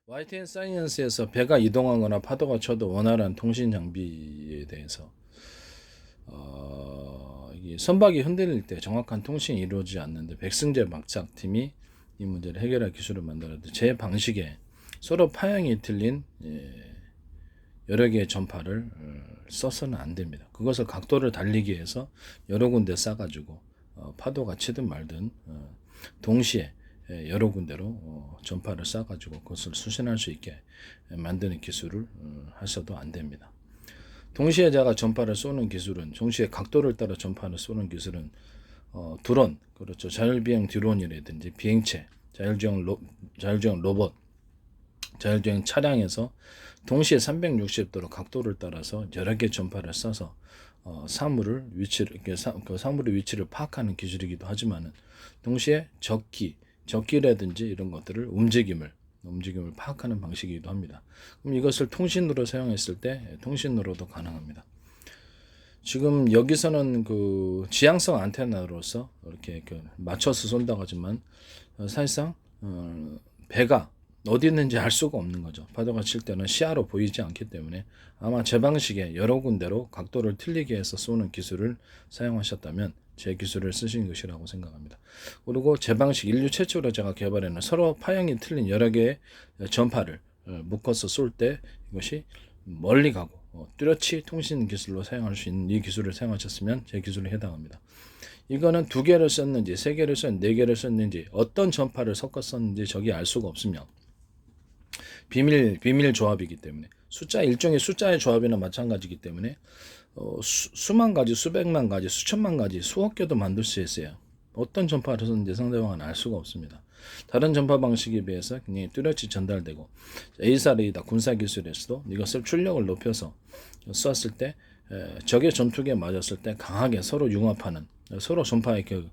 YTN 사이언스에서 배가 이동하거나 파도가 쳐도 원활한 통신 장비에 대해서 이게 선박이 흔들릴 때 정확한 통신이 이루어지지 않는데 백승재 박사팀이 이 문제를 해결할 기술을 만들었는데 제 방식에 서로 파형이 틀린 여러 개의 전파를 써서는 안 됩니다. 그것을 각도를 달리기 위해서 여러 군데 싸가지고 파도가 치든 말든 동시에 여러 군데로 전파를 쏴가지고 그것을 수신할 수 있게 만드는 기술을 하셔도 안 됩니다. 동시에 제가 전파를 쏘는 기술은 동시에 각도를 따라 전파를 쏘는 기술은 드론, 그렇죠. 자율비행 드론이라든지 비행체, 자율주행 로봇, 자율주행 차량에서 동시에 360도로 각도를 따라서 여러 개의 전파를 쏴서 사물을 그 사물의 위치를 파악하는 기술이기도 하지만은 동시에 적기라든지 이런 것들을 움직임을 파악하는 방식이기도 합니다. 그럼 이것을 통신으로 사용했을 때 통신으로도 가능합니다. 지금 여기서는 그 지향성 안테나로서 이렇게 맞춰서 쏜다고 하지만 사실상 배가 어디 있는지 알 수가 없는 거죠. 파도가 칠 때는 시야로 보이지 않기 때문에 아마 제 방식에 여러 군데로 각도를 틀리게 해서 쏘는 기술을 사용하셨다면 제 기술을 쓰신 것이라고 생각합니다. 그리고 제 방식 인류 최초로 제가 개발해낸 서로 파형이 틀린 여러 개의 전파를 묶어서 쏠 때 이것이 멀리 가고 뚜렷이 통신 기술로 사용할 수 있는 이 기술을 사용하셨으면 제 기술에 해당합니다. 이거는 2개를 썼는지 3개를 썼는지 4개를 썼는지 어떤 전파를 섞어 썼는지 저기 알 수가 없으며 비밀 조합이기 때문에 일종의 숫자의 조합이나 마찬가지이기 때문에 수만 가지, 수백만 가지, 수천만 가지, 수억 개도 만들 수 있어요. 어떤 전파를 썼는지 상대방은 알 수가 없습니다. 다른 전파 방식에 비해서 굉장히 뚜렷이 전달되고 A사 레이더 군사 기술에서도 이것을 출력을 높여서 쐈을 때 적의 전투기에 맞았을 때 강하게 서로 융합하는 서로 전파의 그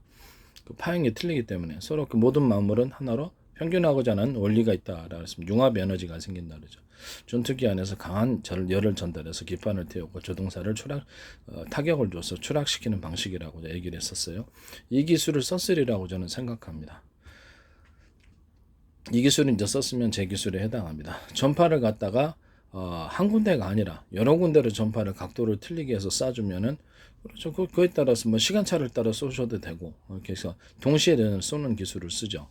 파형이 틀리기 때문에 서로 그 모든 마물은 하나로 평균하고자 하는 원리가 있다라고 했습니다. 융합 에너지가 생긴다 그러죠. 전투기 안에서 강한 열을 전달해서 기판을 태우고 조종사를 타격을 줘서 추락시키는 방식이라고 얘기를 했었어요. 이 기술을 썼으리라고 저는 생각합니다. 이 기술을 이제 썼으면 제 기술에 해당합니다. 전파를 갖다가 한 군데가 아니라 여러 군데로 전파를 각도를 틀리게 해서 쏴주면은 그렇죠. 그거에 따라서 뭐 시간차를 따라 쏘셔도 되고 그래서 동시에 쏘는 기술을 쓰죠.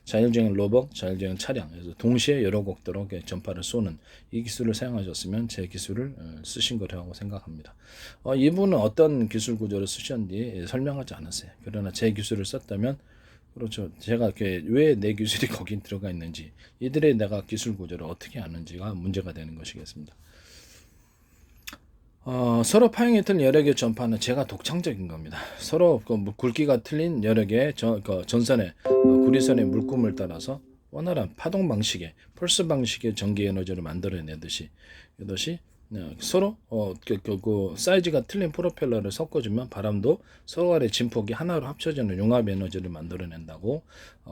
자율주행 로봇, 자율주행 차량, 그래서 동시에 여러 곡도로 전파를 쏘는 이 기술을 사용하셨으면 제 기술을 쓰신 거라고 생각합니다. 이분은 어떤 기술 구조를 쓰셨는지 설명하지 않았어요. 그러나 제 기술을 썼다면 그렇죠. 제가 왜 내 기술이 거기 들어가 있는지, 이들의 내가 기술 구조를 어떻게 아는지가 문제가 되는 것이겠습니다. 서로 파형이 틀린 여러 개의 전파는 제가 독창적인 겁니다. 서로 굵기가 틀린 여러 개의 전선의 구리선의 물꿈을 따라서 원활한 파동 방식의 펄스 방식의 전기 에너지를 만들어내듯이 이것이 서로 사이즈가 틀린 프로펠러를 섞어주면 바람도 서로 간의 진폭이 하나로 합쳐지는 융합 에너지를 만들어낸다고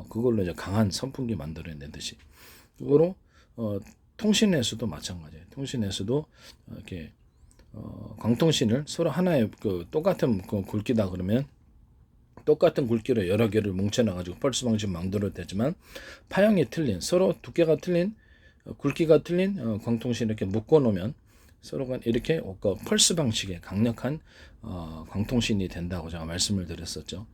그걸로 이제 강한 선풍기 만들어내듯이 그거로 통신에서도 마찬가지예요. 통신에서도 이렇게 광통신을 서로 하나의 똑같은 굵기다 그러면 똑같은 굵기로 여러 개를 뭉쳐놔가지고 펄스 방식 만들어도 되지만 파형이 틀린 서로 두께가 틀린 굵기가 틀린 광통신 이렇게 묶어놓으면 서로가 이렇게 펄스 방식의 강력한 광통신이 된다고 제가 말씀을 드렸었죠.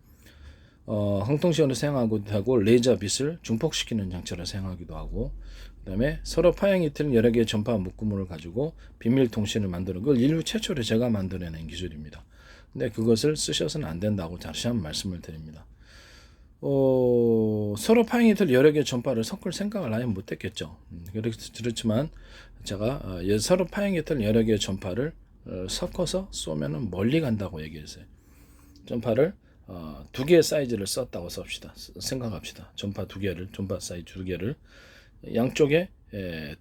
항통시연을 사용하기도 하고 레이저 빛을 중폭시키는 장치를 사용하기도 하고 그다음에 서로 파형이 틀린 여러 개의 전파 묶음을 가지고 비밀 통신을 만드는 걸 인류 최초로 제가 만들어낸 기술입니다. 근데 그것을 쓰셔서는 안 된다고 다시 한번 말씀을 드립니다. 서로 파형이 틀린 여러 개의 전파를 섞을 생각을 아예 못했겠죠. 그렇지만 제가 서로 파형이 틀린 여러 개의 전파를 섞어서 쏘면은 멀리 간다고 얘기했어요. 전파를 2개의 사이즈를 썼다고 생각합시다. 전파 사이즈 2개를 양쪽에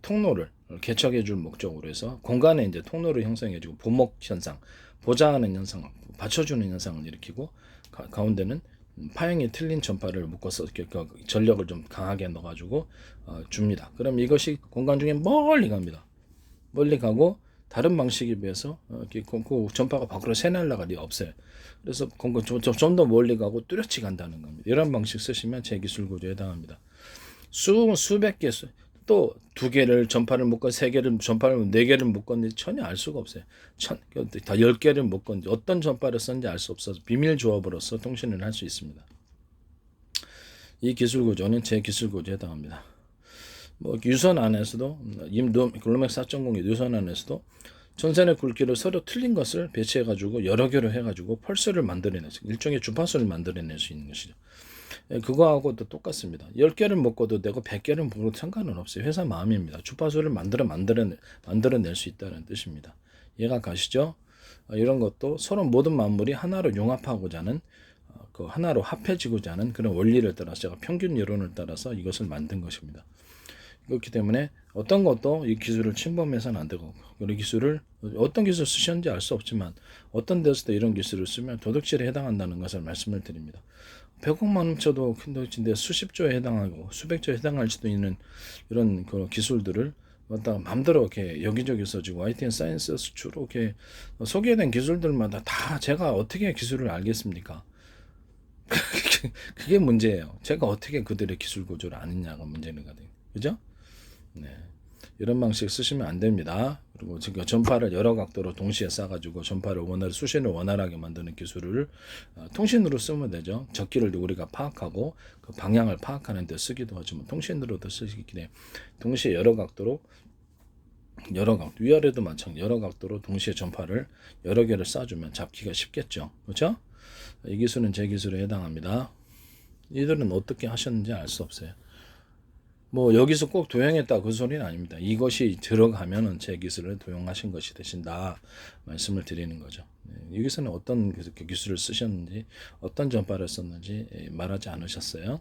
통로를 개척해 줄 목적으로 해서 공간에 이제 통로를 형성해 주고 보목 현상, 보장하는 현상, 받쳐주는 현상을 일으키고 가운데는 파형이 틀린 전파를 묶어서 전력을 좀 강하게 넣어가지고 줍니다. 그럼 이것이 공간 중에 멀리 갑니다. 멀리 가고 다른 방식에 비해서 그 전파가 밖으로 새날라가 리 없어요. 그래서 좀 더 멀리 가고 뚜렷이 간다는 겁니다. 이런 방식 쓰시면 제 기술 구조에 해당합니다. 수백 개 또 두 개를 전파를 묶건 세 개를 전파를 네 개를 묶었는지 전혀 알 수가 없어요. 다 10개를 묶었는지 어떤 전파를 썼는지 알 수 없어서 비밀 조합으로서 통신을 할 수 있습니다. 이 기술 구조는 제 기술 구조에 해당합니다. 뭐 유선 안에서도 글로맥 4.0의 유선 안에서도 전선의 굵기를 서로 틀린 것을 배치해가지고 여러 개로 해가지고 펄스를 만들어낼 수, 일종의 주파수를 만들어낼 수 있는 것이죠. 그거하고도 똑같습니다. 10개를 먹고도 되고 100개를 먹어도 상관은 없어요. 회사 마음입니다. 주파수를 만들어낼 수 있다는 뜻입니다. 이해가 가시죠? 이런 것도 서로 모든 만물이 하나로 융합하고자 하는 그 하나로 합해지고자 하는 그런 원리를 따라서 제가 평균 이론을 따라서 이것을 만든 것입니다. 그렇기 때문에 어떤 것도 이 기술을 침범해서는 안 되고, 이 기술을 어떤 기술 쓰셨는지 알 수 없지만 어떤 데서도 이런 기술을 쓰면 도덕질에 해당한다는 것을 말씀을 드립니다. 100억만 훔쳐도 큰 도덕인데 수십 조에 해당하고 수백 조에 해당할 수도 있는 이런 그 기술들을 갖다가 마음대로 이렇게 여기저기 써지고 YTN 사이언스 주로 이렇게 소개된 기술들마다 다 제가 어떻게 기술을 알겠습니까? 그게 문제예요. 제가 어떻게 그들의 기술 구조를 아느냐가 문제는 거든요. 그죠? 네. 이런 방식 쓰시면 안 됩니다. 그리고 지금 전파를 여러 각도로 동시에 쏴가지고 전파를 수신을 원활하게 만드는 기술을 통신으로 쓰면 되죠. 적기를 우리가 파악하고 그 방향을 파악하는 데 쓰기도 하지만 통신으로도 쓰기 때문에 동시에 여러 각도로 위아래도 마찬가지 여러 각도로 동시에 전파를 여러 개를 쏴주면 잡기가 쉽겠죠. 그렇죠? 이 기술은 제 기술에 해당합니다. 이들은 어떻게 하셨는지 알 수 없어요. 뭐 여기서 꼭 도용했다 그 소리는 아닙니다. 이것이 들어가면은 제 기술을 도용하신 것이 되신다 말씀을 드리는 거죠. 여기서는 어떤 기술을 쓰셨는지 어떤 전파를 썼는지 말하지 않으셨어요.